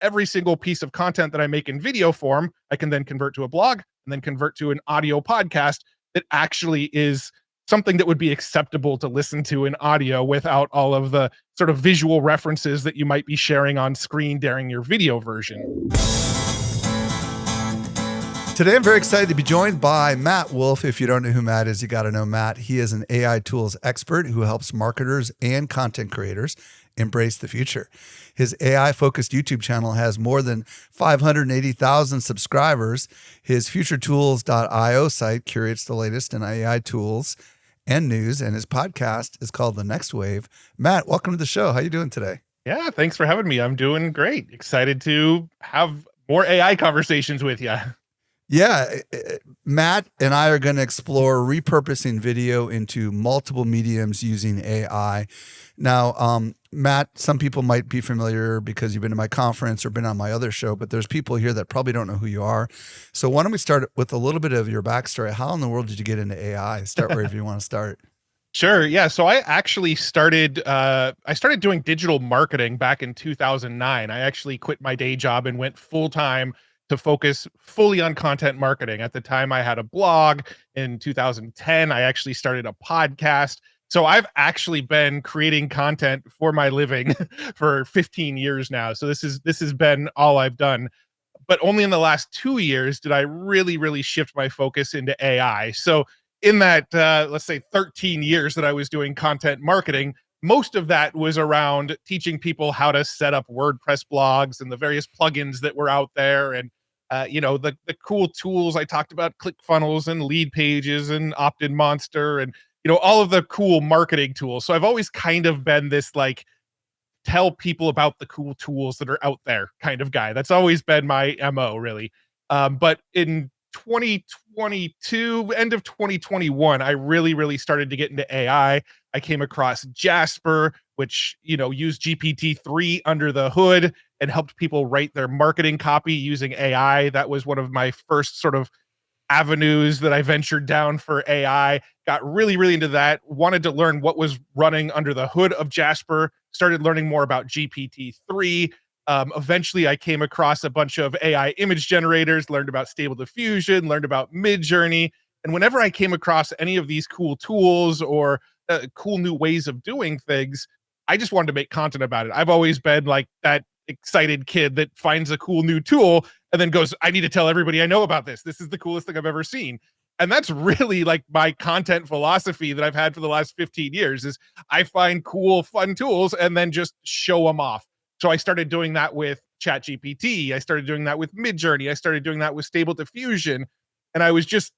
every single piece of content that I make in video form, I can then convert to a blog and then convert to an audio podcast that actually is something that would be acceptable to listen to in audio without all of the sort of visual references that you might be sharing on screen during your video version. Today, I'm very excited to be joined by Matt Wolfe. If you don't know who Matt is, you got to know Matt. He is an AI tools expert who helps marketers and content creators embrace the future. His AI-focused YouTube channel has more than 580,000 subscribers. His futuretools.io site curates the latest in AI tools and news, and his podcast is called The Next Wave. Matt, welcome to the show. How are you doing today? Yeah, thanks for having me. I'm doing great. Excited to have more AI conversations with you. Yeah, Matt and I are going to explore repurposing video into multiple mediums using AI. Now, Matt, some people might be familiar because you've been to my conference or been on my other show, but there's people here that probably don't know who you are. So why don't we start with a little bit of your backstory? How in the world did you get into AI? Start wherever you want to start. Sure. Yeah. So I actually started doing digital marketing back in 2009. I actually quit my day job and went full time to focus fully on content marketing. At the time, I had a blog. In 2010, I actually started a podcast. So I've actually been creating content for my living for 15 years now. So this has been all I've done. But only in the last 2 years did I really shift my focus into AI. So in that, let's say 13 years that I was doing content marketing, most of that was around teaching people how to set up WordPress blogs and the various plugins that were out there. And the cool tools I talked about, ClickFunnels and Lead Pages and Opt-in Monster and, all of the cool marketing tools. So I've always kind of been this like, tell people about the cool tools that are out there kind of guy. That's always been my MO really. But in 2022, end of 2021, I really started to get into AI. I came across Jasper, which, used GPT-3 under the hood and helped people write their marketing copy using AI. That was one of my first sort of avenues that I ventured down for AI. Got really into that, wanted to learn what was running under the hood of Jasper, started learning more about GPT-3. Eventually, I came across a bunch of AI image generators, learned about Stable Diffusion, learned about Midjourney. And whenever I came across any of these cool tools or cool new ways of doing things, I just wanted to make content about it. I've always been like that excited kid that finds a cool new tool and then goes, I need to tell everybody I know about this. This is the coolest thing I've ever seen. And that's really like my content philosophy that I've had for the last 15 years is I find cool, fun tools and then just show them off. So I started doing that with ChatGPT. I started doing that with Midjourney. I started doing that with Stable Diffusion. And I was just,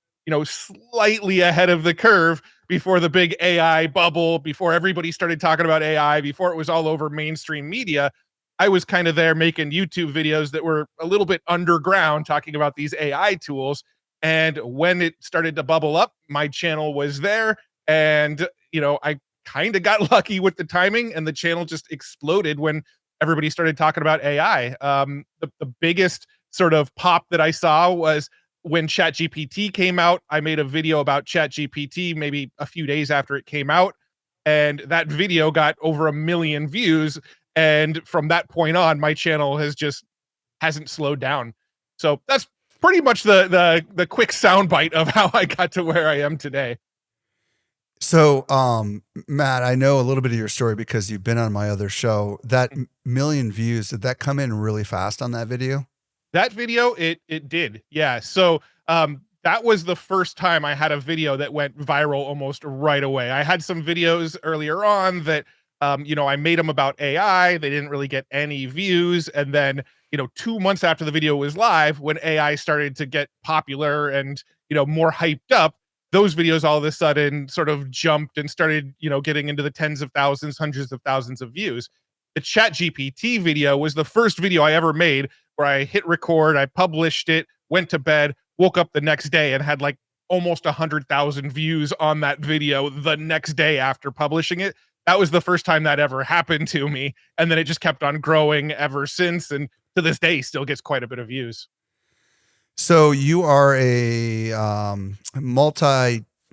slightly ahead of the curve before the big AI bubble, before everybody started talking about AI, before it was all over mainstream media. I was kind of there making YouTube videos that were a little bit underground talking about these AI tools. And when it started to bubble up, my channel was there. And, I kind of got lucky with the timing and the channel just exploded when everybody started talking about AI. The biggest sort of pop that I saw was when ChatGPT came out. I made a video about ChatGPT maybe a few days after it came out. And that video got over 1 million views. And from that point on, my channel hasn't slowed down. So that's pretty much the quick soundbite of how I got to where I am today. So, Matt, I know a little bit of your story because you've been on my other show. That 1 million views, did that come in really fast on that video? That video, it did. Yeah. So, that was the first time I had a video that went viral almost right away. I had some videos earlier on that, I made them about AI. They didn't really get any views. And then, 2 months after the video was live, when AI started to get popular and, more hyped up, those videos all of a sudden sort of jumped and started, getting into the tens of thousands, hundreds of thousands of views. The ChatGPT video was the first video I ever made where I hit record, I published it, went to bed, woke up the next day and had like almost 100,000 views on that video the next day after publishing it. That was the first time that ever happened to me. And then it just kept on growing ever since. And to this day, still gets quite a bit of views. So you are a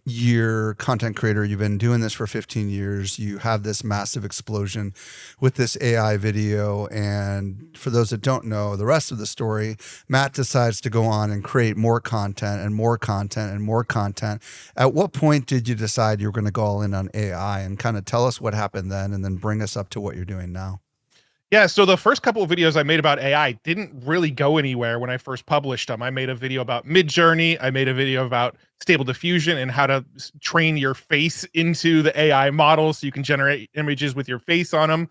year content creator. You've been doing this for 15 years. You have this massive explosion with this AI video. And for those that don't know the rest of the story, Matt decides to go on and create more content and more content and more content. At what point did you decide you were going to go all in on AI, and kind of tell us what happened then and then bring us up to what you're doing now? Yeah, so the first couple of videos I made about AI didn't really go anywhere when I first published them. I made a video about Midjourney. I made a video about Stable Diffusion and how to train your face into the AI model so you can generate images with your face on them.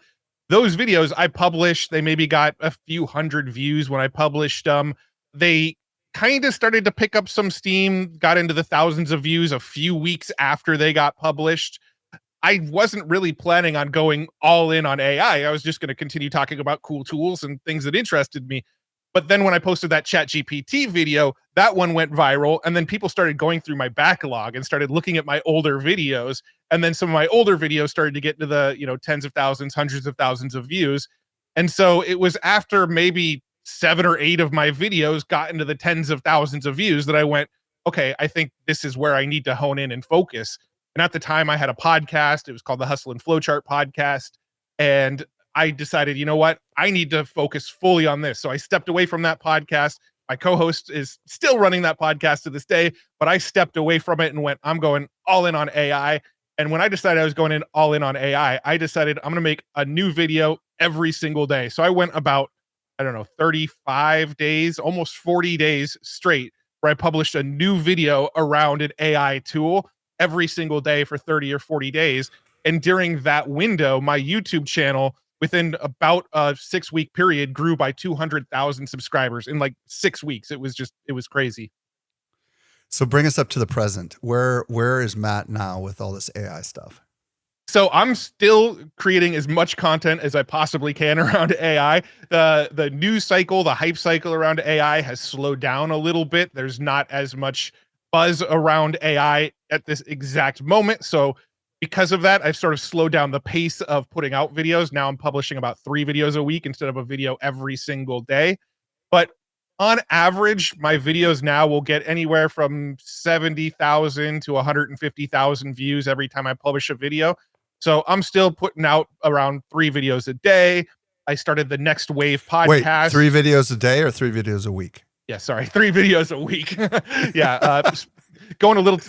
Those videos I published, they maybe got a few hundred views when I published them. They kind of started to pick up some steam, got into the thousands of views a few weeks after they got published. I wasn't really planning on going all in on AI. I was just going to continue talking about cool tools and things that interested me. But then when I posted that ChatGPT video, that one went viral. And then people started going through my backlog and started looking at my older videos. And then some of my older videos started to get into the, tens of thousands, hundreds of thousands of views. And so it was after maybe 7 or 8 of my videos got into the tens of thousands of views that I went, okay, I think this is where I need to hone in and focus. And at the time I had a podcast. It was called the Hustle and Flowchart podcast. And I decided, you know what? I need to focus fully on this. So I stepped away from that podcast. My co-host is still running that podcast to this day, but I stepped away from it and went, I'm going all in on AI. And when I decided I was going in all in on AI, I decided I'm going to make a new video every single day. So I went about, 35 days, almost 40 days straight, where I published a new video around an AI tool every single day for 30 or 40 days. And during that window, my YouTube channel, within about a 6-week period, grew by 200,000 subscribers in like 6 weeks. It was crazy. So bring us up to the present. Where is Matt now with all this AI stuff? So I'm still creating as much content as I possibly can around AI. The news cycle, the hype cycle around AI has slowed down a little bit. There's not as much buzz around AI at this exact moment. So because of that, I've sort of slowed down the pace of putting out videos. Now I'm publishing about 3 videos a week instead of a video every single day. But on average, my videos now will get anywhere from 70,000 to 150,000 views every time I publish a video. So I'm still putting out around 3 videos a day. I started the Next Wave podcast. Wait, 3 videos a day or 3 videos a week? Yeah, sorry, 3 videos a week. Yeah,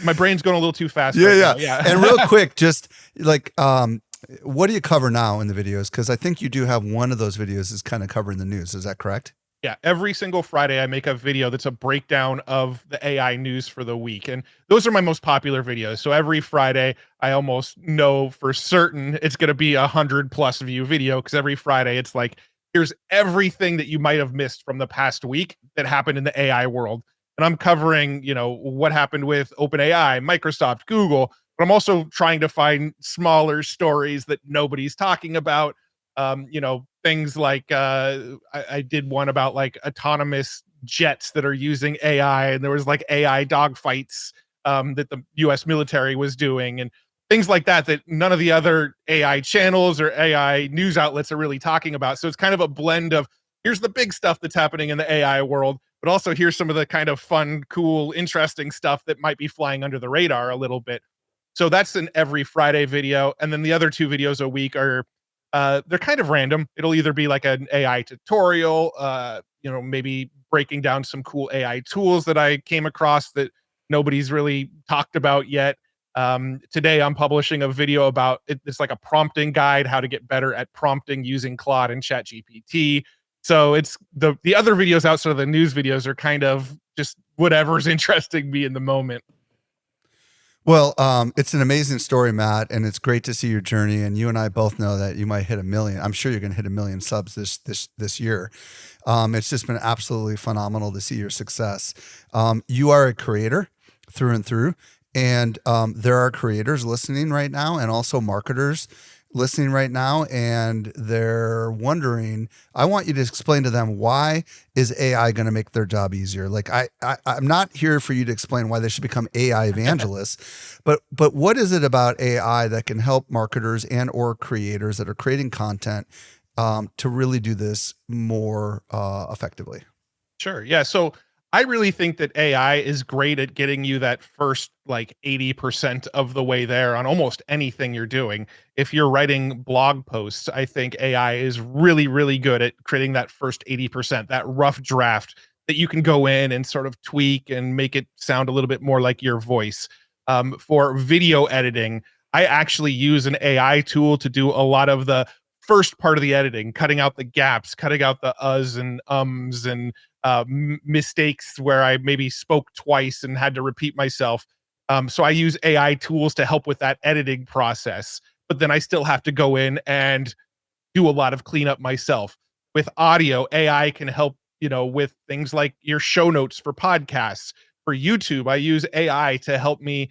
my brain's going a little too fast. Yeah. And real quick, just like, what do you cover now in the videos? Because I think you do have one of those videos is kind of covering the news. Is that correct? Yeah, every single Friday I make a video that's a breakdown of the AI news for the week. And those are my most popular videos. So every Friday, I almost know for certain it's going to be 100+ view video, because every Friday it's like, here's everything that you might have missed from the past week that happened in the AI world. And I'm covering, what happened with OpenAI, Microsoft, Google, but I'm also trying to find smaller stories that nobody's talking about. Things like I did one about like autonomous jets that are using AI, and there was like AI dogfights that the US military was doing, and things like that none of the other AI channels or AI news outlets are really talking about. So it's kind of a blend of, here's the big stuff that's happening in the AI world, but also here's some of the kind of fun, cool, interesting stuff that might be flying under the radar a little bit. So that's an every Friday video. And then the other 2 videos a week are they're kind of random. It'll either be like an AI tutorial, maybe breaking down some cool AI tools that I came across that nobody's really talked about yet. Today I'm publishing a video about it. It's like a prompting guide, how to get better at prompting using Claude and ChatGPT. So it's the other videos outside of the news videos are kind of just whatever's interesting me in the moment. Well, it's an amazing story, Matt, and it's great to see your journey. And you and I both know that you might hit 1 million. I'm sure you're going to hit 1 million subs this year. It's just been absolutely phenomenal to see your success. You are a creator through and through, and there are creators listening right now, and also marketers listening right now, and they're wondering, I want you to explain to them, why is AI going to make their job easier? Like I'm not here for you to explain why they should become AI evangelists, but what is it about AI that can help marketers and or creators that are creating content to really do this more effectively? Sure. Yeah. So I really think that AI is great at getting you that first like 80% of the way there on almost anything you're doing. If you're writing blog posts, I think AI is really, really good at creating that first 80%, that rough draft that you can go in and sort of tweak and make it sound a little bit more like your voice. For video editing, I actually use an AI tool to do a lot of the first part of the editing, cutting out the gaps, cutting out the uhs and ums and mistakes where I maybe spoke twice and had to repeat myself. So I use AI tools to help with that editing process, but then I still have to go in and do a lot of cleanup myself. With audio, AI can help, with things like your show notes for podcasts. For YouTube, I use AI to help me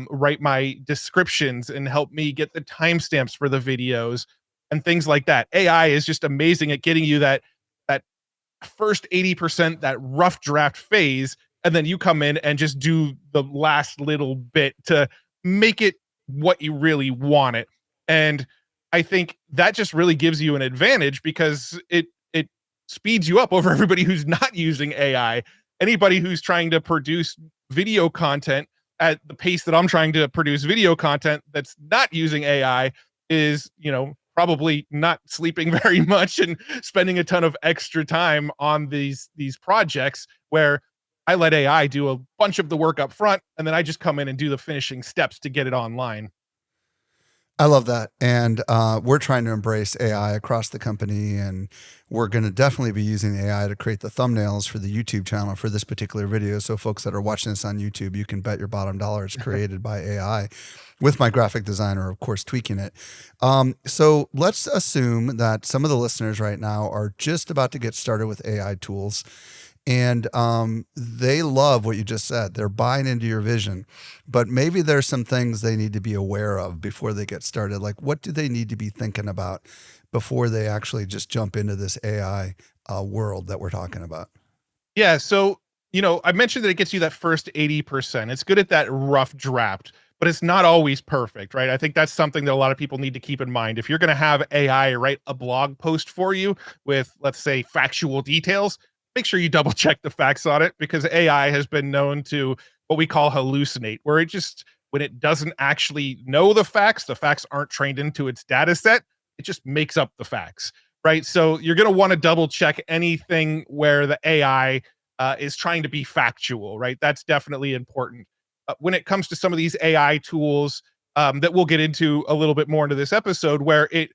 write my descriptions and help me get the timestamps for the videos and things like that. AI is just amazing at getting you that first 80%, that rough draft phase, and then you come in and just do the last little bit to make it what you really want it. And I think that just really gives you an advantage because it speeds you up over everybody who's not using AI. Anybody who's trying to produce video content at the pace that I'm trying to produce video content that's not using AI is, probably not sleeping very much and spending a ton of extra time on these projects where I let AI do a bunch of the work up front and then I just come in and do the finishing steps to get it online. I love that. And we're trying to embrace AI across the company. And we're going to definitely be using AI to create the thumbnails for the YouTube channel for this particular video. So, folks that are watching this on YouTube, you can bet your bottom dollar it's created by AI with my graphic designer, of course, tweaking it. So, let's assume that some of the listeners right now are just about to get started with AI tools. And they love what you just said. They're buying into your vision, but maybe there's some things they need to be aware of before they get started. Like, what do they need to be thinking about before they actually just jump into this AI world that we're talking about? Yeah. So, I mentioned that it gets you that first 80%. It's good at that rough draft, but it's not always perfect, right? I think that's something that a lot of people need to keep in mind. If you're going to have AI write a blog post for you with, let's say, factual details, make sure you double check the facts on it because AI has been known to what we call hallucinate, where it just, when it doesn't actually know the facts aren't trained into its data set, it just makes up the facts, right? So you're going to want to double check anything where the AI is trying to be factual, right? That's definitely important. When it comes to some of these AI tools that we'll get into a little bit more into this episode, where it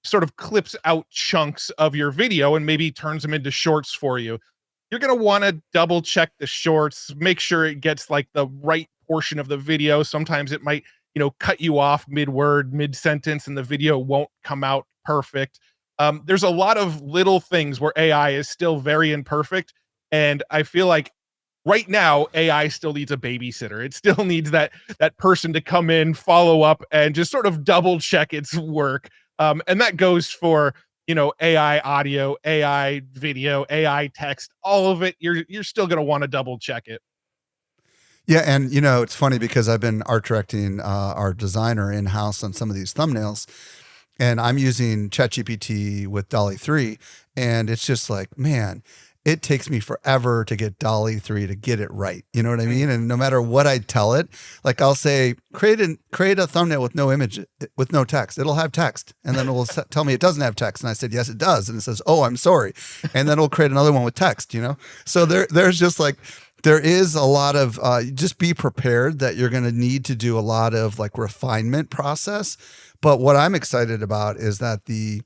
sort of clips out chunks of your video and maybe turns them into shorts for you. You're going to want to double check the shorts, make sure it gets like the right portion of the video. Sometimes it might, cut you off mid word, mid sentence, and the video won't come out perfect. There's a lot of little things where AI is still very imperfect. And I feel like right now AI still needs a babysitter. It still needs that person to come in, follow up, and just sort of double check its work. And that goes for AI audio, AI video, AI text, all of it. You're still going to want to double check it. Yeah, and it's funny because I've been art directing our designer in house on some of these thumbnails, and I'm using ChatGPT with Dolly 3, and it's just like, man, it takes me forever to get Dolly 3 to get it right. You know what I mean? And no matter what I tell it, like I'll say, create a thumbnail with no image, with no text. It'll have text. And then it will tell me it doesn't have text. And I said, yes, it does. And it says, oh, I'm sorry. And then it'll create another one with text, So there's just like, there is a lot of, just be prepared that you're going to need to do a lot of like refinement process. But what I'm excited about is that the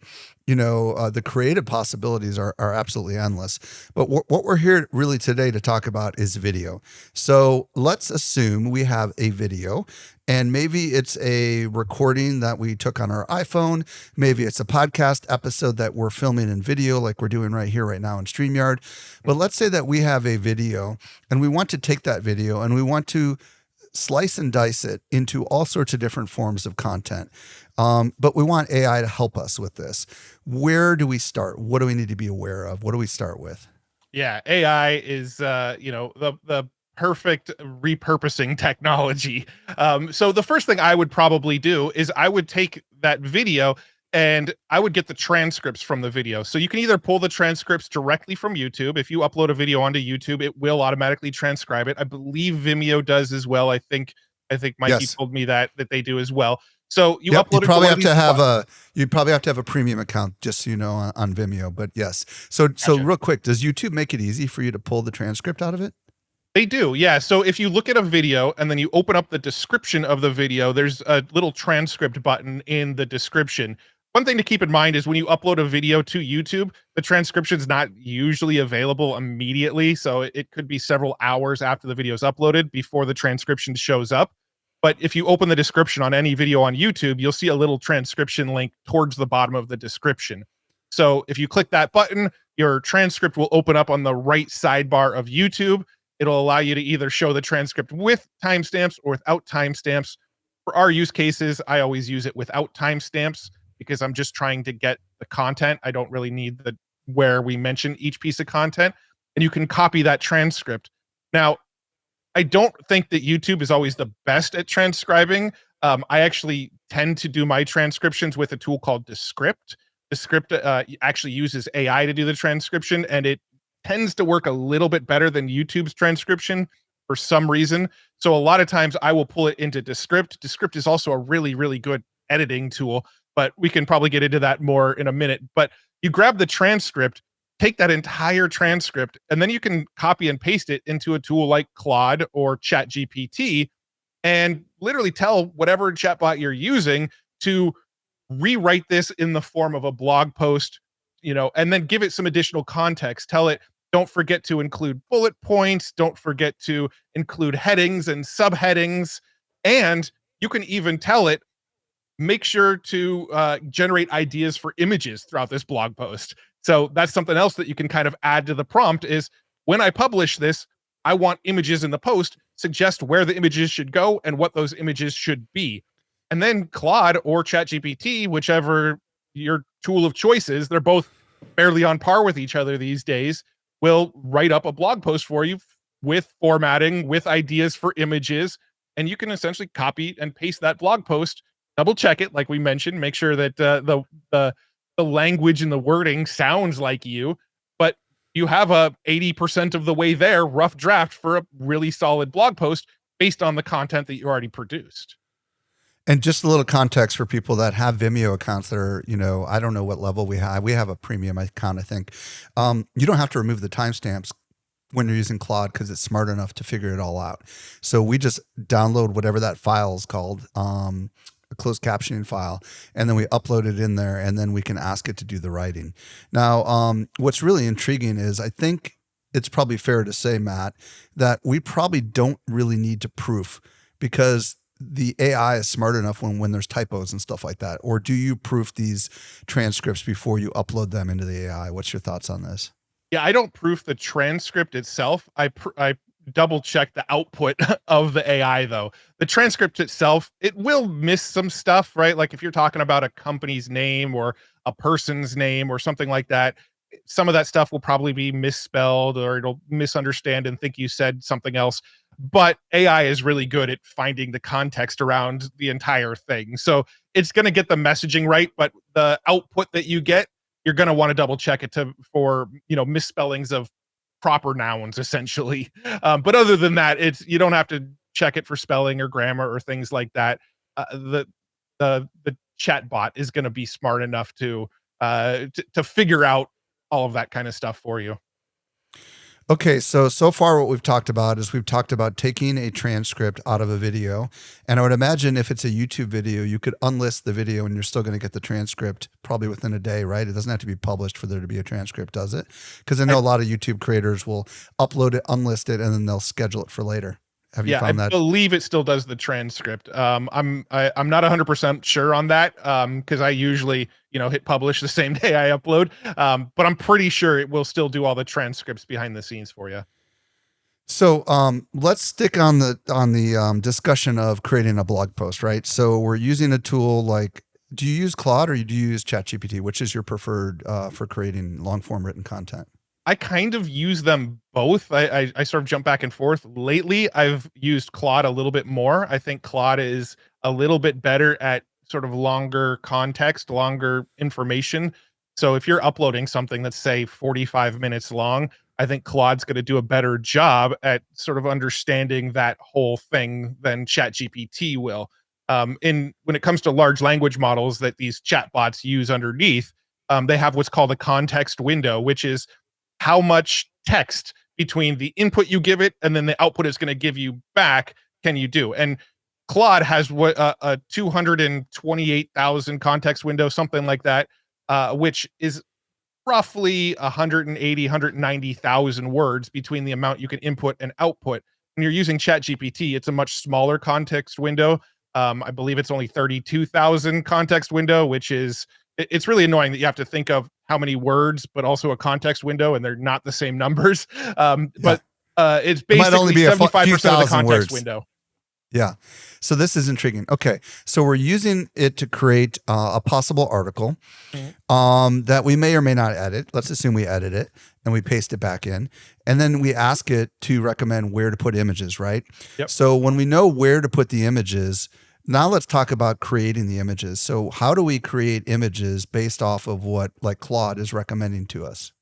creative possibilities are absolutely endless. But what we're here really today to talk about is video. So let's assume we have a video, and maybe it's a recording that we took on our iPhone. Maybe it's a podcast episode that we're filming in video like we're doing right here, right now in StreamYard. But let's say that we have a video and we want to take that video and we want to slice and dice it into all sorts of different forms of content. But we want AI to help us with this. Where do we start? What do we need to be aware of? What do we start with? Yeah, AI is the perfect repurposing technology. So the first thing I would probably do is I would take that video and I would get the transcripts from the video. So you can either pull the transcripts directly from YouTube. If you upload a video onto YouTube, it will automatically transcribe it. I believe Vimeo does as well. I think Mikey Yes. told me that they do as well. So you Yep. You upload it to probably one of have these to have devices. you'd probably have to have a premium account, just so you know, on Vimeo. But yes. So Gotcha. real quick, does YouTube make it easy for you to pull the transcript out of it? They do, yeah. So if you look at a video and then you open up the description of the video, there's a little transcript button in the description. One thing to keep in mind is when you upload a video to YouTube, the transcription's not usually available immediately. So it could be several hours after the video is uploaded before the transcription shows up. But if you open the description on any video on YouTube, you'll see a little transcription link towards the bottom of the description. So if you click that button, your transcript will open up on the right sidebar of YouTube. It'll allow you to either show the transcript with timestamps or without timestamps. For our use cases, I always use it without timestamps because I'm just trying to get the content. I don't really need the where we mention each piece of content. And you can copy that transcript. Now, I don't think that YouTube is always the best at transcribing. I actually tend to do my transcriptions with a tool called Descript. Descript actually uses AI to do the transcription, and it tends to work a little bit better than YouTube's transcription for some reason. So a lot of times I will pull it into Descript. Descript is also a really, really good editing tool, but we can probably get into that more in a minute. But you grab the transcript, take that entire transcript, and then you can copy and paste it into a tool like Claude or ChatGPT and literally tell whatever chatbot you're using to rewrite this in the form of a blog post, and then give it some additional context. Tell it, don't forget to include bullet points, don't forget to include headings and subheadings. And you can even tell it, make sure to generate ideas for images throughout this blog post. So that's something else that you can kind of add to the prompt is when I publish this, I want images in the post, suggest where the images should go and what those images should be. And then Claude or ChatGPT, whichever your tool of choice is, they're both fairly on par with each other these days, will write up a blog post for you with formatting, with ideas for images, and you can essentially copy and paste that blog post, double check it, like we mentioned, make sure that the language and the wording sounds like you, but you have a 80% of the way there rough draft for a really solid blog post based on the content that you already produced. And just a little context for people that have Vimeo accounts that are, I don't know what level we have. We have a premium account, I think. You don't have to remove the timestamps when you're using Claude because it's smart enough to figure it all out. So we just download whatever that file is called, a closed captioning file, and then we upload it in there, and then we can ask it to do the writing. Now, what's really intriguing is I think it's probably fair to say, Matt, that we probably don't really need to proof because the AI is smart enough when there's typos and stuff like that. Or do you proof these transcripts before you upload them into the AI? What's your thoughts on this? Yeah, I don't proof the transcript itself. I double check the output of the AI though. The transcript itself, it will miss some stuff, right? Like if you're talking about a company's name or a person's name or something like that, some of that stuff will probably be misspelled or it'll misunderstand and think you said something else. But AI is really good at finding the context around the entire thing. So it's going to get the messaging right, but the output that you get, you're going to want to double check it for misspellings of proper nouns essentially. But other than that, you don't have to check it for spelling or grammar or things like that. The chat bot is going to be smart enough to figure out all of that kind of stuff for you. Okay, so far what we've talked about is we've talked about taking a transcript out of a video, and I would imagine if it's a YouTube video, you could unlist the video and you're still going to get the transcript probably within a day, right? It doesn't have to be published for there to be a transcript, does it? Because I know a lot of YouTube creators will upload it, unlist it, and then they'll schedule it for later. Have you found I that? believe it still does the transcript. I'm not 100% sure on that because I usually hit publish the same day I upload. But I'm pretty sure it will still do all the transcripts behind the scenes for you. So let's stick on the discussion of creating a blog post, right? So we're using a tool like, do you use Claude or do you use ChatGPT? Which is your preferred for creating long form written content? I kind of use them both. I sort of jump back and forth. Lately, I've used Claude a little bit more. I think Claude is a little bit better at sort of longer context, longer information. So if you're uploading something that's say 45 minutes long, I think Claude's going to do a better job at sort of understanding that whole thing than ChatGPT will. In when it comes to large language models that these chatbots use underneath, they have what's called a context window, which is how much text between the input you give it and then the output it's going to give you back can you do. And Claude has what a 228,000 context window, something like that, which is roughly 180, 190,000 words between the amount you can input and output. When you're using ChatGPT, it's a much smaller context window. I believe it's only 32,000 context window, which is it's really annoying that you have to think of how many words, but also a context window, and they're not the same numbers. Yeah. But it's It might only basically be a 75% few of the thousand context words. window. Yeah. So this is intriguing. Okay. So we're using it to create a possible article that we may or may not edit. Let's assume we edit it and we paste it back in. And then we ask it to recommend where to put images, right? Yep. So when we know where to put the images, now let's talk about creating the images. So how do we create images based off of what like Claude is recommending to us?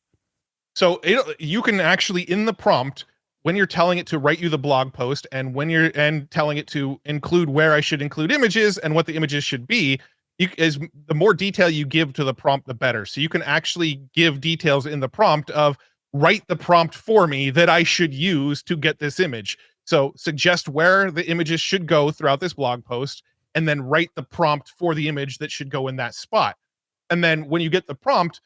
So you can actually in the prompt when you're telling it to write you the blog post and when you're telling it to include where I should include images and what the images should be, the more detail you give to the prompt, the better. So you can actually give details in the prompt of write the prompt for me that I should use to get this image. So suggest where the images should go throughout this blog post and then write the prompt for the image that should go in that spot. And then when you get the prompt,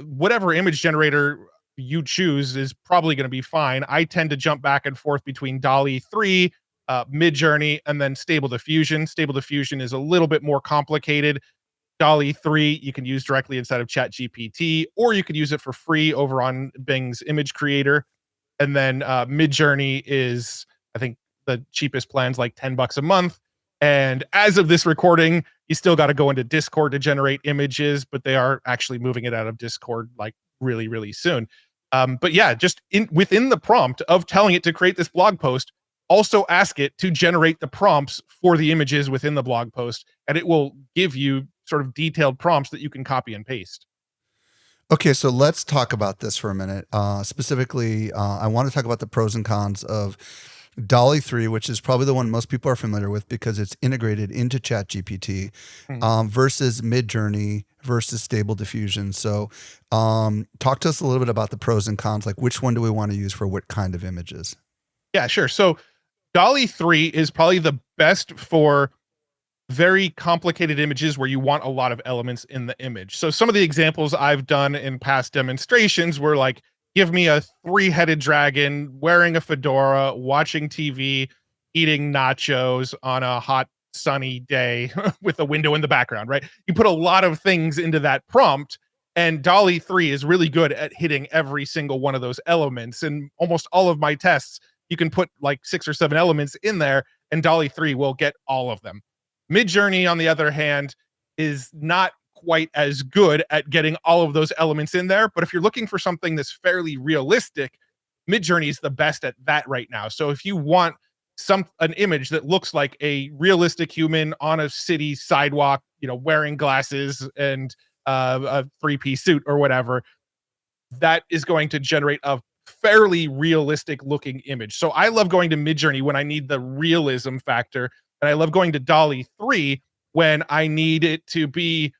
whatever image generator you choose is probably going to be fine. I tend to jump back and forth between DALL-E 3, Midjourney, and then Stable Diffusion. Stable Diffusion is a little bit more complicated. DALL-E 3 you can use directly inside of ChatGPT, or you could use it for free over on Bing's image creator. And then Midjourney is, I think, the cheapest plan's like $10 a month. And as of this recording, you still got to go into Discord to generate images, but they are actually moving it out of Discord like really, really soon. But yeah, just within the prompt of telling it to create this blog post, also ask it to generate the prompts for the images within the blog post, and it will give you sort of detailed prompts that you can copy and paste. Okay, so let's talk about this for a minute. Specifically, I want to talk about the pros and cons of DALL-E 3, which is probably the one most people are familiar with because it's integrated into ChatGPT, versus Midjourney versus Stable Diffusion. So talk to us a little bit about the pros and cons, like which one do we want to use for what kind of images? Yeah, sure. So DALL-E 3 is probably the best for very complicated images where you want a lot of elements in the image. So some of the examples I've done in past demonstrations were like, give me a 3-headed dragon wearing a fedora, watching TV, eating nachos on a hot sunny day with a window in the background, right? You put a lot of things into that prompt, and DALL-E 3 is really good at hitting every single one of those elements. And almost all of my tests, you can put like 6 or 7 elements in there, and DALL-E 3 will get all of them. Midjourney, on the other hand, is not quite as good at getting all of those elements in there. But if you're looking for something that's fairly realistic, Midjourney is the best at that right now. So if you want an image that looks like a realistic human on a city sidewalk, wearing glasses and a 3-piece suit or whatever, that is going to generate a fairly realistic looking image. So I love going to Midjourney when I need the realism factor, and I love going to DALL-E 3 when I need it to be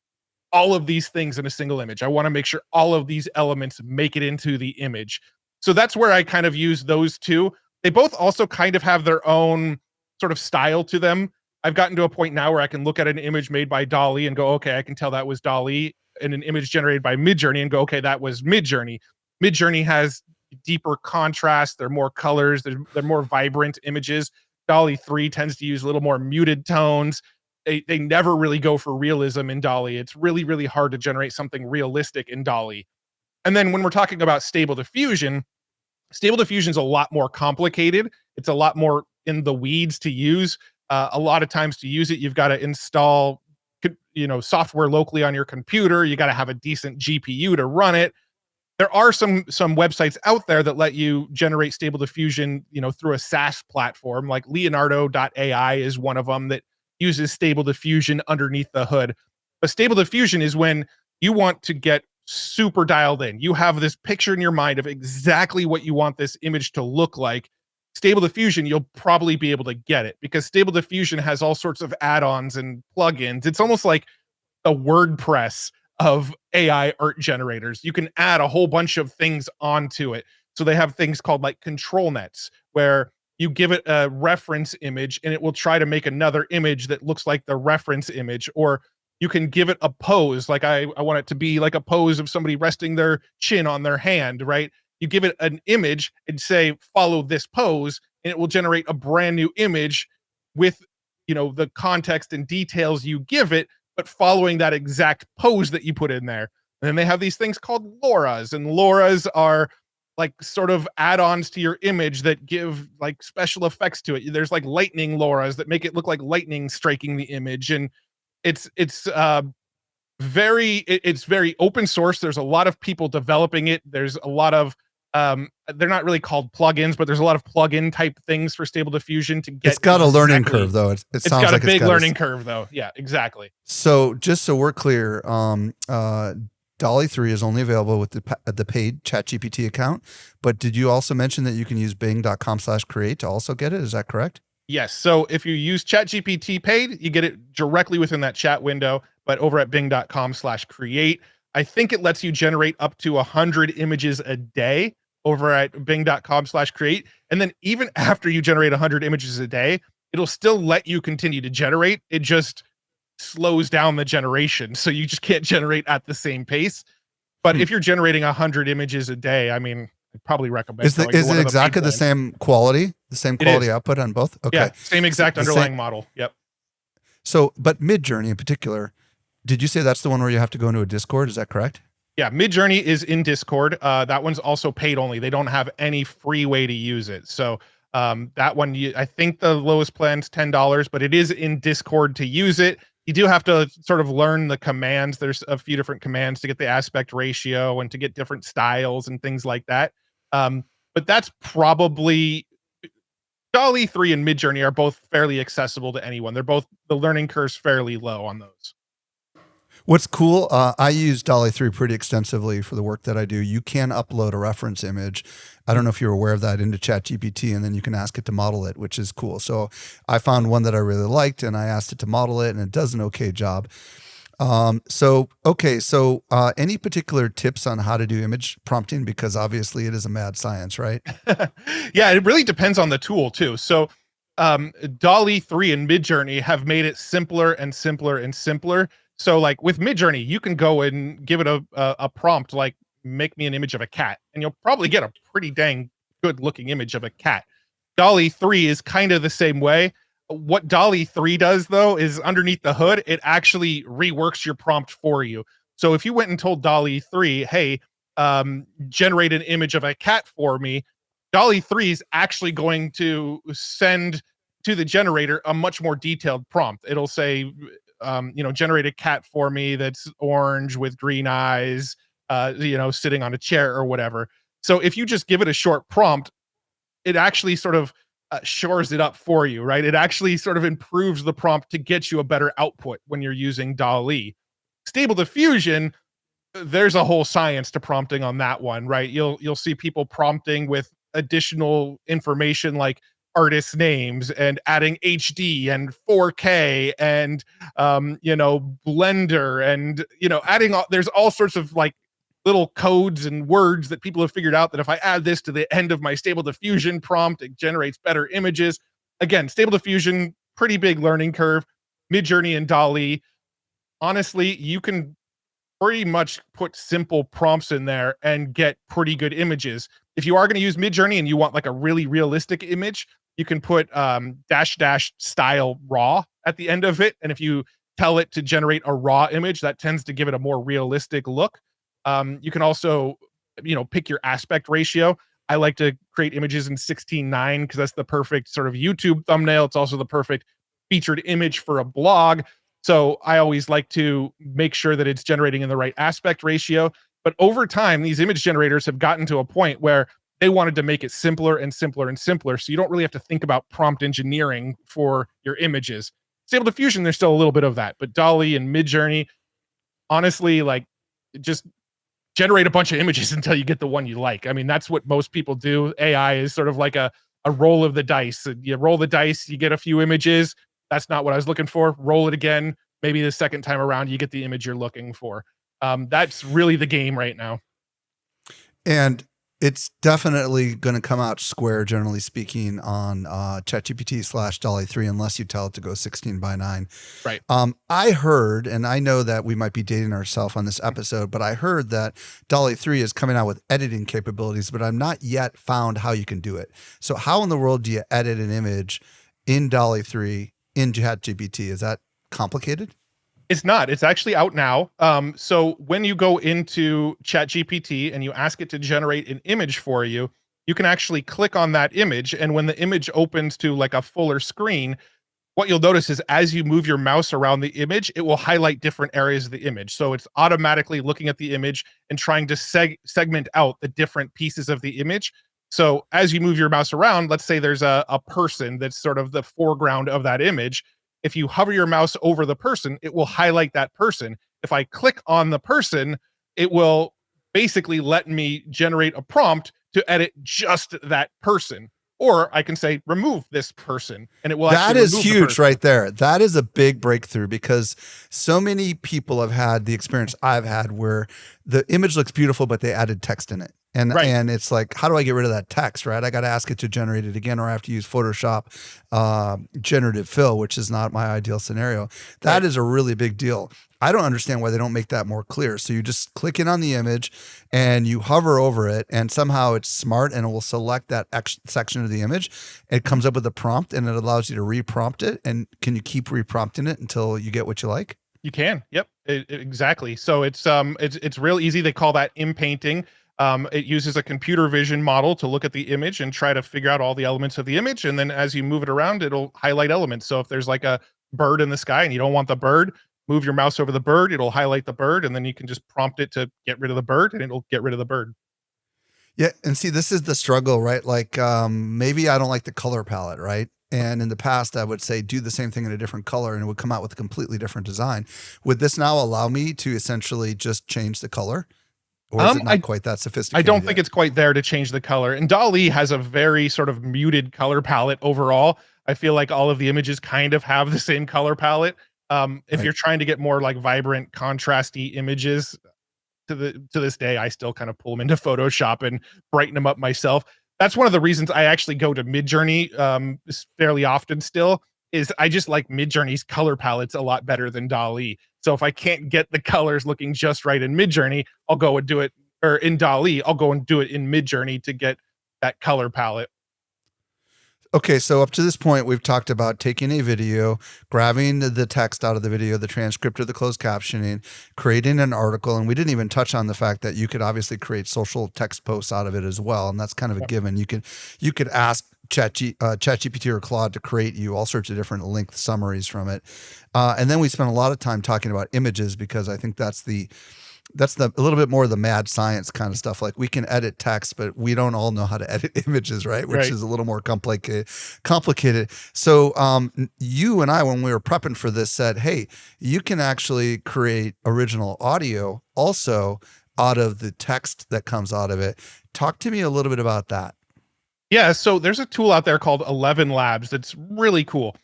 all of these things in a single image. I want to make sure all of these elements make it into the image. So that's where I kind of use those two. They both also kind of have their own sort of style to them. I've gotten to a point now where I can look at an image made by DALL-E and go, okay, I can tell that was DALL-E, and an image generated by Midjourney and go, okay, that was Midjourney. Midjourney has deeper contrast. They're more colors. They're more vibrant images. DALL-E 3 tends to use a little more muted tones. They never really go for realism in DALL-E. It's really, really hard to generate something realistic in DALL-E. And then when we're talking about Stable Diffusion is a lot more complicated. It's a lot more in the weeds to use. A lot of times to use it, you've got to install software locally on your computer. You got to have a decent GPU to run it. There are some websites out there that let you generate Stable Diffusion, through a SaaS platform, like Leonardo.ai is one of them that uses Stable Diffusion underneath the hood. But Stable Diffusion is when you want to get super dialed in. You have this picture in your mind of exactly what you want this image to look like. Stable Diffusion, you'll probably be able to get it because Stable Diffusion has all sorts of add-ons and plugins. It's almost like a WordPress of AI art generators. You can add a whole bunch of things onto it. So they have things called like control nets where you give it a reference image and it will try to make another image that looks like the reference image. Or you can give it a pose. Like I want it to be like a pose of somebody resting their chin on their hand, right? You give it an image and say, follow this pose, and it will generate a brand new image with, the context and details you give it, but following that exact pose that you put in there. And then they have these things called LoRa's, and LoRa's are like sort of add-ons to your image that give like special effects to it. There's like lightning LoRa's that make it look like lightning striking the image. And it's very open source. There's a lot of people developing it. There's a lot of they're not really called plugins, but there's a lot of plugin type things for Stable Diffusion to get. It's got a learning curve though. It it's sounds got like a big learning curve though. Yeah, exactly. So just so we're clear, Dolly 3 is only available with the paid ChatGPT account, but did you also mention that you can use bing.com/create to also get it? Is that correct? Yes. So if you use ChatGPT paid, you get it directly within that chat window, but over at bing.com/create, I think it lets you generate up to 100 images a day over at bing.com/create. And then even after you generate 100 images a day, it'll still let you continue to generate. It just slows down the generation. So you just can't generate at the same pace. But if you're generating 100 images a day, I mean, I'd probably recommend. Is it exactly the same quality? The same quality output on both? Okay. Yeah, same exact underlying model. Yep. So, but Midjourney in particular, did you say that's the one where you have to go into a Discord? Is that correct? Yeah, Midjourney is in Discord. That one's also paid only. They don't have any free way to use it. So that one, I think the lowest plan's $10, but it is in Discord to use it. You do have to sort of learn the commands. There's a few different commands to get the aspect ratio and to get different styles and things like that. But that's probably Dolly 3 and Midjourney are both fairly accessible to anyone. They're both, the learning curve's fairly low on those. What's cool, I use Dolly 3 pretty extensively for the work that I do. You can upload a reference image. I don't know if you're aware of that into ChatGPT, and then you can ask it to model it, which is cool. So I found one that I really liked, and I asked it to model it, and it does an okay job. So any particular tips on how to do image prompting? Because obviously it is a mad science, right? Yeah, it really depends on the tool too. So Dolly 3 and Midjourney have made it simpler and simpler and simpler. So like with Midjourney, you can go and give it a prompt like make me an image of a cat, and you'll probably get a pretty dang good looking image of a cat. Dolly 3 is kind of the same way. What Dolly 3 does though is underneath the hood, it actually reworks your prompt for you. So if you went and told Dolly 3, hey, generate an image of a cat for me, Dolly 3 is actually going to send to the generator a much more detailed prompt. It'll say, generate a cat for me that's orange with green eyes, sitting on a chair or whatever. So if you just give it a short prompt, it actually sort of shores it up for you, right? It actually sort of improves the prompt to get you a better output when you're using Dolly. Stable Diffusion, there's a whole science to prompting on that one, right? You'll see people prompting with additional information like artist names and adding HD and 4K and Blender and adding there's all sorts of like little codes and words that people have figured out that if I add this to the end of my Stable Diffusion prompt, it generates better images. Again, Stable Diffusion, pretty big learning curve. Midjourney and Dolly, honestly, you can pretty much put simple prompts in there and get pretty good images. If you are going to use Midjourney and you want like a really realistic image, you can put -- style raw at the end of it. And if you tell it to generate a raw image, that tends to give it a more realistic look. You can also, pick your aspect ratio. I like to create images in 16:9 because that's the perfect sort of YouTube thumbnail. It's also the perfect featured image for a blog. So I always like to make sure that it's generating in the right aspect ratio. But over time, these image generators have gotten to a point where they wanted to make it simpler and simpler and simpler. So you don't really have to think about prompt engineering for your images. Stable Diffusion, there's still a little bit of that, but Dolly and Midjourney, honestly, like, just generate a bunch of images until you get the one you like. I mean, that's what most people do. AI is sort of like a roll of the dice. You roll the dice, you get a few images. That's not what I was looking for. Roll it again. Maybe the second time around, you get the image you're looking for. That's really the game right now. And it's definitely going to come out square, generally speaking, on ChatGPT / Dolly 3, unless you tell it to go 16:9. Right. I heard, and I know that we might be dating ourselves on this episode, but I heard that Dolly 3 is coming out with editing capabilities, but I've not yet found how you can do it. So how in the world do you edit an image in Dolly 3 in ChatGPT? Is that complicated? It's not. It's actually out now. So when you go into ChatGPT and you ask it to generate an image for you, you can actually click on that image. And when the image opens to like a fuller screen, what you'll notice is as you move your mouse around the image, it will highlight different areas of the image. So it's automatically looking at the image and trying to segment out the different pieces of the image. So as you move your mouse around, let's say there's a person that's sort of the foreground of that image. If you hover your mouse over the person, it will highlight that person. If I click on the person, it will basically let me generate a prompt to edit just that person. Or I can say, remove this person, and it will That actually is remove the huge person. right there. That is a big breakthrough because so many people have had the experience I've had where the image looks beautiful, but they added text in it. And, Right. and it's like, how do I get rid of that text, right? I got to ask it to generate it again, or I have to use Photoshop generative fill, which is not my ideal scenario. That Right. is a really big deal. I don't understand why they don't make that more clear. So you just click in on the image and you hover over it, and somehow it's smart and it will select that section of the image. It comes up with a prompt and it allows you to reprompt it. And can you keep reprompting it until you get what you like? You can. Yep. Exactly. So it's real easy. They call that inpainting. It uses a computer vision model to look at the image and try to figure out all the elements of the image. And then as you move it around, it'll highlight elements. So if there's like a bird in the sky and you don't want the bird, move your mouse over the bird, it'll highlight the bird, and then you can just prompt it to get rid of the bird and it'll get rid of the bird. Yeah. And see, this is the struggle, right? Like maybe I don't like the color palette, right? And in the past, I would say do the same thing in a different color and it would come out with a completely different design. Would this now allow me to essentially just change the color? Or is it not quite that I sophisticated? don't think it's quite there to change the color. And DALL-E has a very sort of muted color palette overall. I feel like all of the images kind of have the same color palette. If you're trying to get more like vibrant, contrasty images, to this day, I still kind of pull them into Photoshop and brighten them up myself. That's one of the reasons I actually go to Midjourney fairly often still, is I just like Midjourney's color palettes a lot better than DALL-E. So if I can't get the colors looking just right in Midjourney, I'll go and do it, or in DALL-E, I'll go and do it in Midjourney to get that color palette. Okay, so up to this point, we've talked about taking a video, grabbing the text out of the video, the transcript or the closed captioning, creating an article, and we didn't even touch on the fact that you could obviously create social text posts out of it as well, and that's kind of a given. You could ask ChatGPT or Claude to create you all sorts of different length summaries from it, and then we spent a lot of time talking about images because I think that's a little bit more of the mad science kind of stuff. Like we can edit text, but we don't all know how to edit images, right? Which is a little more complicated. So you and I, when we were prepping for this, said, hey, you can actually create original audio also out of the text that comes out of it. Talk to me a little bit about that. Yeah, so there's a tool out there called 11 Labs that's really cool.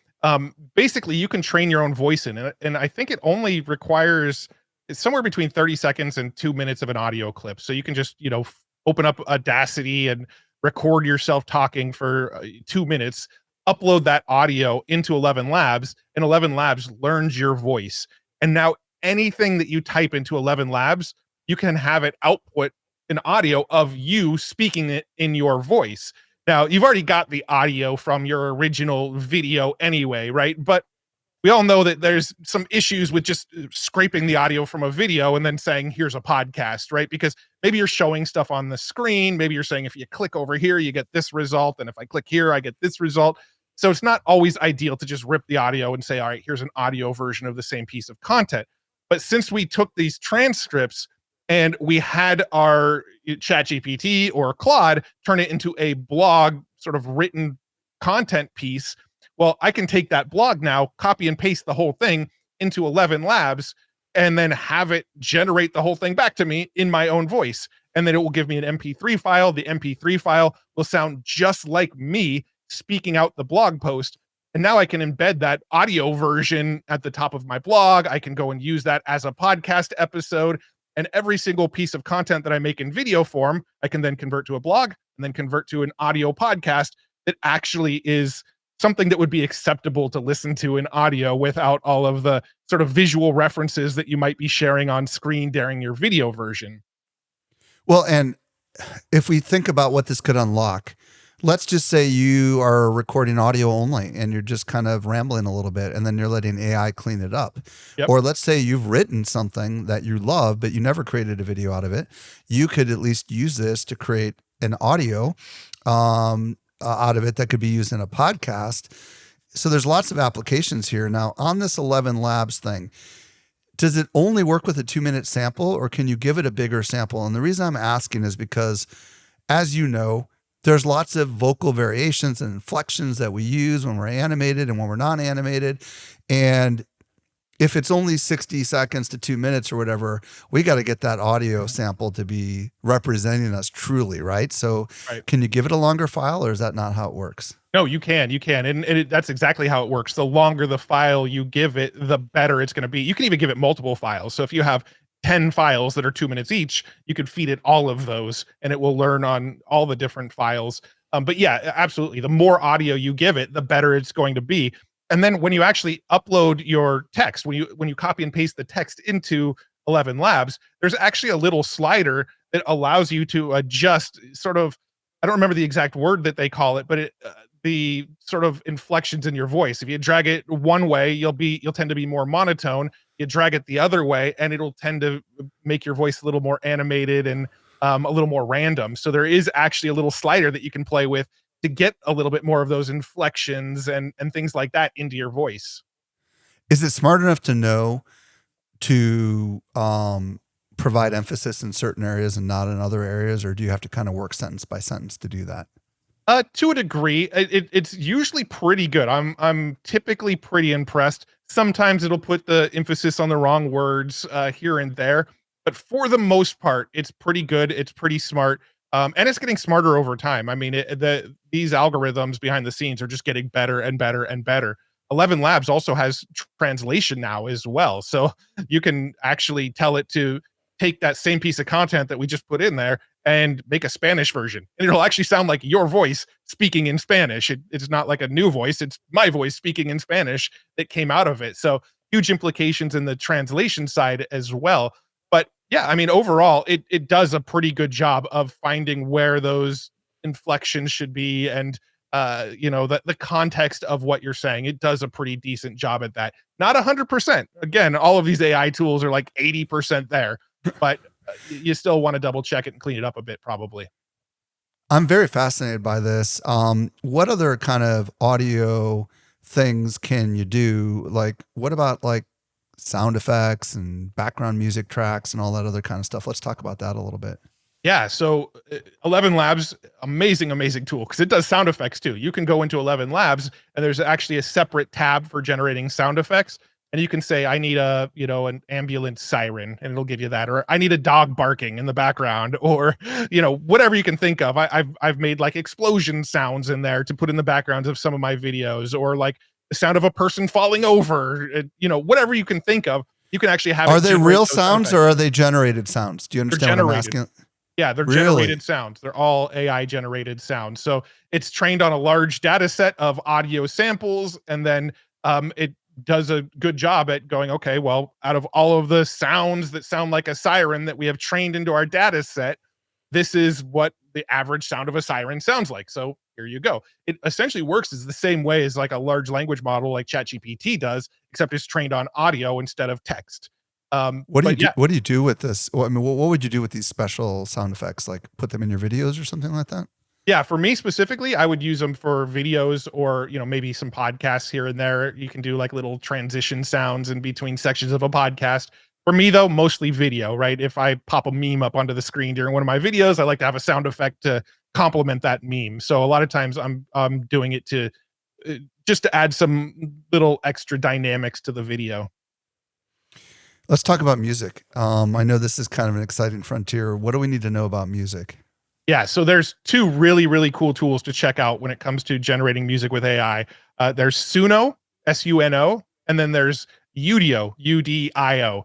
Basically, you can train your own voice in it, and I think it only requires it's somewhere between 30 seconds and 2 minutes of an audio clip. So you can just, open up Audacity and record yourself talking for 2 minutes, upload that audio into 11 Labs, and 11 Labs learns your voice. And now anything that you type into 11 Labs, you can have it output an audio of you speaking it in your voice. Now, you've already got the audio from your original video anyway, right? But we all know that there's some issues with just scraping the audio from a video and then saying, here's a podcast, right? Because maybe you're showing stuff on the screen. Maybe you're saying, if you click over here, you get this result. And if I click here, I get this result. So it's not always ideal to just rip the audio and say, all right, here's an audio version of the same piece of content. But since we took these transcripts and we had our ChatGPT or Claude turn it into a blog sort of written content piece, Well, I can take that blog now, copy and paste the whole thing into 11 Labs, and then have it generate the whole thing back to me in my own voice. And then it will give me an MP3 file. The MP3 file will sound just like me speaking out the blog post. And now I can embed that audio version at the top of my blog. I can go and use that as a podcast episode. And every single piece of content that I make in video form, I can then convert to a blog and then convert to an audio podcast that actually is something that would be acceptable to listen to in audio without all of the sort of visual references that you might be sharing on screen during your video version. Well, and if we think about what this could unlock, let's just say you are recording audio only and you're just kind of rambling a little bit and then you're letting AI clean it up. Yep. Or let's say you've written something that you love, but you never created a video out of it. You could at least use this to create an audio out of it that could be used in a podcast. So there's lots of applications here. Now, on this 11 Labs thing, does it only work with a 2-minute sample, or can you give it a bigger sample? And the reason I'm asking is because, as you know, there's lots of vocal variations and inflections that we use when we're animated and when we're not animated. And if it's only 60 seconds to 2 minutes or whatever, we got to get that audio sample to be representing us truly, right? So Can you give it a longer file, or is that not how it works? No, you can. And that's exactly how it works. The longer the file you give it, the better it's going to be. You can even give it multiple files. So if you have 10 files that are 2 minutes each, you could feed it all of those and it will learn on all the different files. But yeah, absolutely. The more audio you give it, the better it's going to be. And then when you actually upload your text, when you copy and paste the text into 11 Labs, there's actually a little slider that allows you to adjust sort of, I don't remember the exact word that they call it, but the sort of inflections in your voice. If you drag it one way, you'll tend to be more monotone. You drag it the other way, and it'll tend to make your voice a little more animated and a little more random. So there is actually a little slider that you can play with to get a little bit more of those inflections and things like that into your voice. Is it smart enough to know to provide emphasis in certain areas and not in other areas, or do you have to kind of work sentence by sentence to do that? To a degree, it's usually pretty good. I'm typically pretty impressed. Sometimes it'll put the emphasis on the wrong words here and there, but for the most part, it's pretty good. It's pretty smart, and it's getting smarter over time. I mean, these algorithms behind the scenes are just getting better and better and better. 11 Labs also has translation now as well, so you can actually tell it to take that same piece of content that we just put in there and make a Spanish version. And it'll actually sound like your voice speaking in Spanish. It's not like a new voice. It's my voice speaking in Spanish that came out of it. So huge implications in the translation side as well. But yeah, I mean, overall, it does a pretty good job of finding where those inflections should be and the context of what you're saying. It does a pretty decent job at that. Not 100%. Again, all of these AI tools are like 80% there, but you still want to double check it and clean it up a bit, probably. I'm very fascinated by this. What other kind of audio things can you do? Like, what about like sound effects and background music tracks and all that other kind of stuff? Let's talk about that a little bit. Yeah, so 11 Labs, amazing tool because it does sound effects too. You can go into 11 Labs and there's actually a separate tab for generating sound effects. And you can say, I need an ambulance siren, and it'll give you that. Or I need a dog barking in the background, or, whatever you can think of. I've made like explosion sounds in there to put in the backgrounds of some of my videos, or like the sound of a person falling over, whatever you can think of. You can actually have. Are they real sounds or are they generated sounds? Do you understand what I'm asking? Yeah, they're generated sounds. They're all AI generated sounds. So it's trained on a large data set of audio samples, and then it does a good job at going, okay, well, out of all of the sounds that sound like a siren that we have trained into our data set, this is what the average sound of a siren sounds like. So here you go. It essentially works as the same way as like a large language model like ChatGPT does, except it's trained on audio instead of text. What do you do with this? Well, I mean, what would you do with these special sound effects? Like put them in your videos or something like that? Yeah, for me specifically, I would use them for videos or, maybe some podcasts here and there. You can do like little transition sounds in between sections of a podcast. For me though, mostly video, right? If I pop a meme up onto the screen during one of my videos, I like to have a sound effect to complement that meme. So a lot of times I'm doing it to just to add some little extra dynamics to the video. Let's talk about music. I know this is kind of an exciting frontier. What do we need to know about music? Yeah, so there's two really, really cool tools to check out when it comes to generating music with AI. There's Suno, Suno, and then there's Udio, Udio.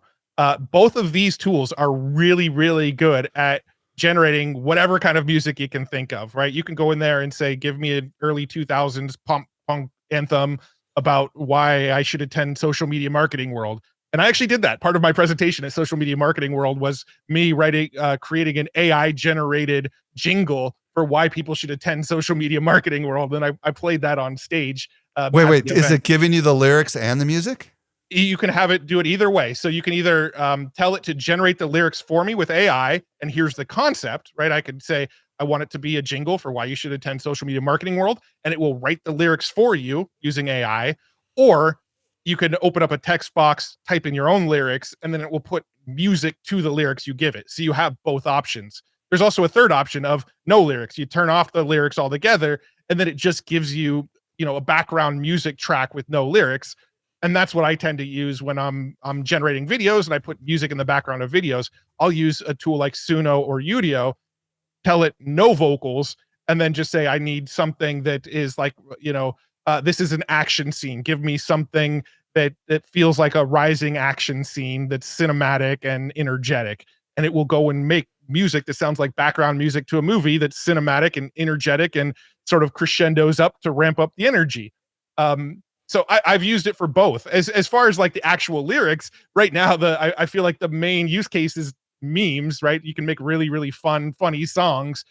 Both of these tools are really, really good at generating whatever kind of music you can think of, right? You can go in there and say, give me an early 2000s punk anthem about why I should attend Social Media Marketing World. And I actually did that. Part of my presentation at Social Media Marketing World was me creating an AI generated jingle for why people should attend Social Media Marketing World. And I played that on stage. Wait, is it giving you the lyrics and the music? You can have it do it either way. So you can either tell it to generate the lyrics for me with AI, and here's the concept, right? I could say, I want it to be a jingle for why you should attend Social Media Marketing World, and it will write the lyrics for you using AI. Or you can open up a text box, type in your own lyrics, and then it will put music to the lyrics you give it. So you have both options. There's also a third option of no lyrics. You turn off the lyrics altogether, and then it just gives you, a background music track with no lyrics. And that's what I tend to use when I'm generating videos and I put music in the background of videos. I'll use a tool like Suno or Udio, tell it no vocals, and then just say I need something that is like, this is an action scene. Give me something that feels like a rising action scene that's cinematic and energetic. And it will go and make music that sounds like background music to a movie that's cinematic and energetic and sort of crescendos up to ramp up the energy. So I've used it for both. As far as like the actual lyrics, right now, I feel like the main use case is memes, right? You can make really, really funny songs,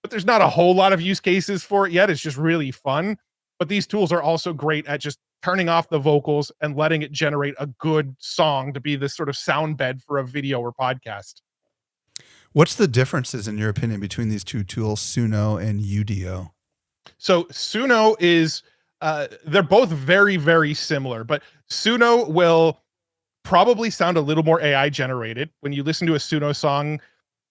but there's not a whole lot of use cases for it yet. It's just really fun. But these tools are also great at just turning off the vocals and letting it generate a good song to be this sort of sound bed for a video or podcast. What's the differences, in your opinion, between these two tools, Suno and Udio? So Suno is, they're both very, very similar, but Suno will probably sound a little more AI generated. When you listen to a Suno song,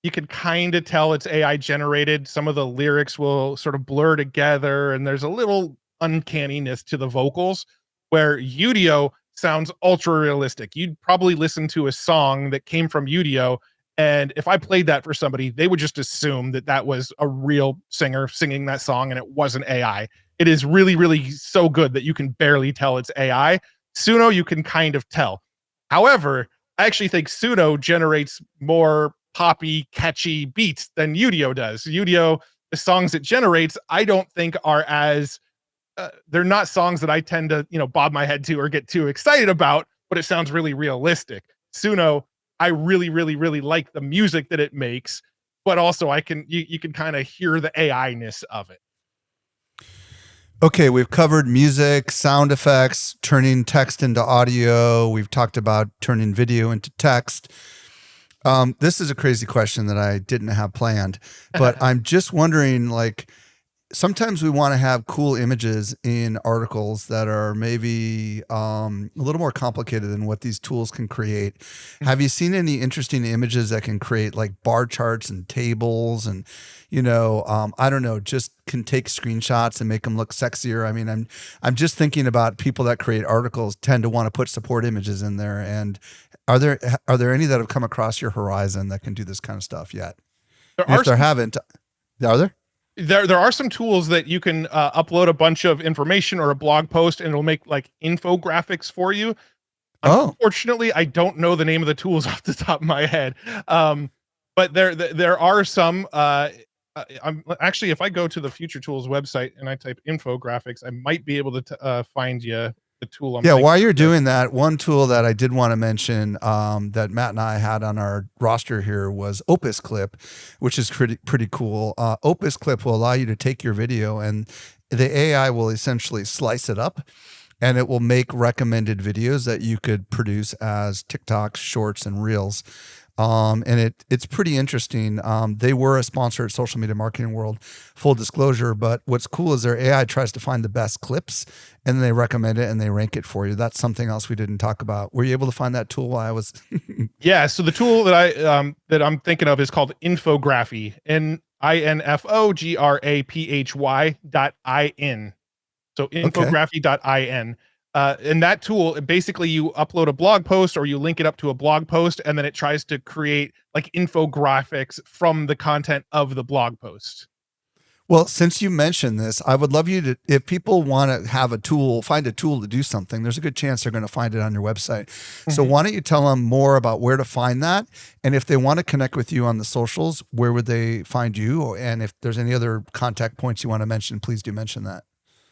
you can kind of tell it's AI generated. Some of the lyrics will sort of blur together, and there's a little uncanniness to the vocals, where Udio sounds ultra realistic. You'd probably listen to a song that came from Udio, and if I played that for somebody, they would just assume that that was a real singer singing that song and it wasn't AI. It is really, really so good that you can barely tell it's AI. Suno, you can kind of tell. However, I actually think Suno generates more poppy, catchy beats than Udio does. Udio, the songs it generates, I don't think are as they're not songs that I tend to, bob my head to or get too excited about, but it sounds really realistic. Suno, I really, really, really like the music that it makes, but also you can kind of hear the AI-ness of it. Okay, we've covered music, sound effects, turning text into audio. We've talked about turning video into text. This is a crazy question that I didn't have planned, but I'm just wondering, like, sometimes we want to have cool images in articles that are maybe a little more complicated than what these tools can create. Have you seen any interesting images that can create like bar charts and tables and, I don't know, just can take screenshots and make them look sexier? I mean, I'm just thinking about people that create articles tend to want to put support images in there. And are there any that have come across your horizon that can do this kind of stuff yet? If there haven't, are there? There are some tools that you can upload a bunch of information or a blog post, and it'll make like infographics for you. Unfortunately, I don't know the name of the tools off the top of my head. But there are some. I'm actually, if I go to the Future Tools website and I type infographics, I might be able to find you the tool. While you're doing that, one tool that I did want to mention that Matt and I had on our roster here was Opus Clip, which is pretty cool. Opus Clip will allow you to take your video and the AI will essentially slice it up, and it will make recommended videos that you could produce as TikToks, shorts, and reels. And it's pretty interesting. They were a sponsor at Social Media Marketing World, full disclosure, but what's cool is their AI tries to find the best clips and then they recommend it and they rank it for you. That's something else we didn't talk about. Were you able to find that tool while I was? Yeah. So the tool that I'm thinking of is called Infography, INFOGRAPHY.in. So Okay. infography.in. And that tool, basically you upload a blog post or you link it up to a blog post, and then it tries to create like infographics from the content of the blog post. Well, since you mentioned this, I would love you to, if people want to have a tool, find a tool to do something, there's a good chance they're going to find it on your website. So Mhm. why don't you tell them more about where to find that? And if they want to connect with you on the socials, where would they find you? And if there's any other contact points you want to mention, please do mention that.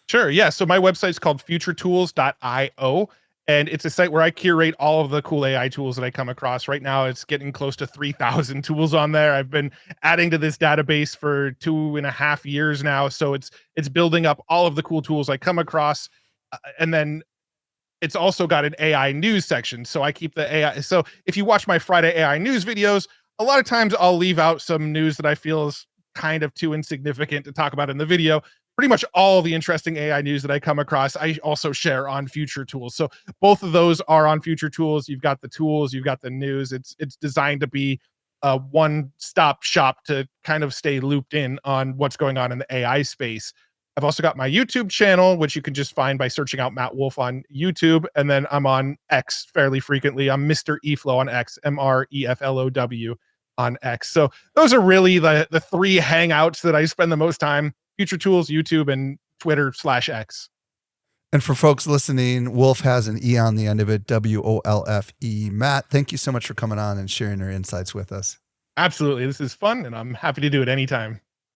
Sure. Yeah. So my website's called futuretools.io, and it's a site where I curate all of the cool AI tools that I come across. Right now, it's getting close to 3,000 tools on there. I've been adding to this database for 2.5 years now. So it's building up all of the cool tools I come across. And then it's also got an AI news section. So I keep the AI. So if you watch my Friday AI news videos, a lot of times I'll leave out some news that I feel is kind of too insignificant to talk about in the video. Pretty much all the interesting AI news that I come across, I also share on Future Tools. So both of those are on Future Tools. You've got the tools, you've got the news. It's designed to be a one-stop shop to kind of stay looped in on what's going on in the AI space. I've also got my YouTube channel, which you can just find by searching out Matt Wolfe on YouTube. And then I'm on X fairly frequently. I'm Mr. eFlow on X, MrEFLOW on X. So those are really the three hangouts that I spend the most time: Future Tools, YouTube, and Twitter/X. And for folks listening, Wolf has an E on the end of it, WOLFE. Matt, thank you so much for coming on and sharing your insights with us. Absolutely. This is fun, and I'm happy to do it anytime.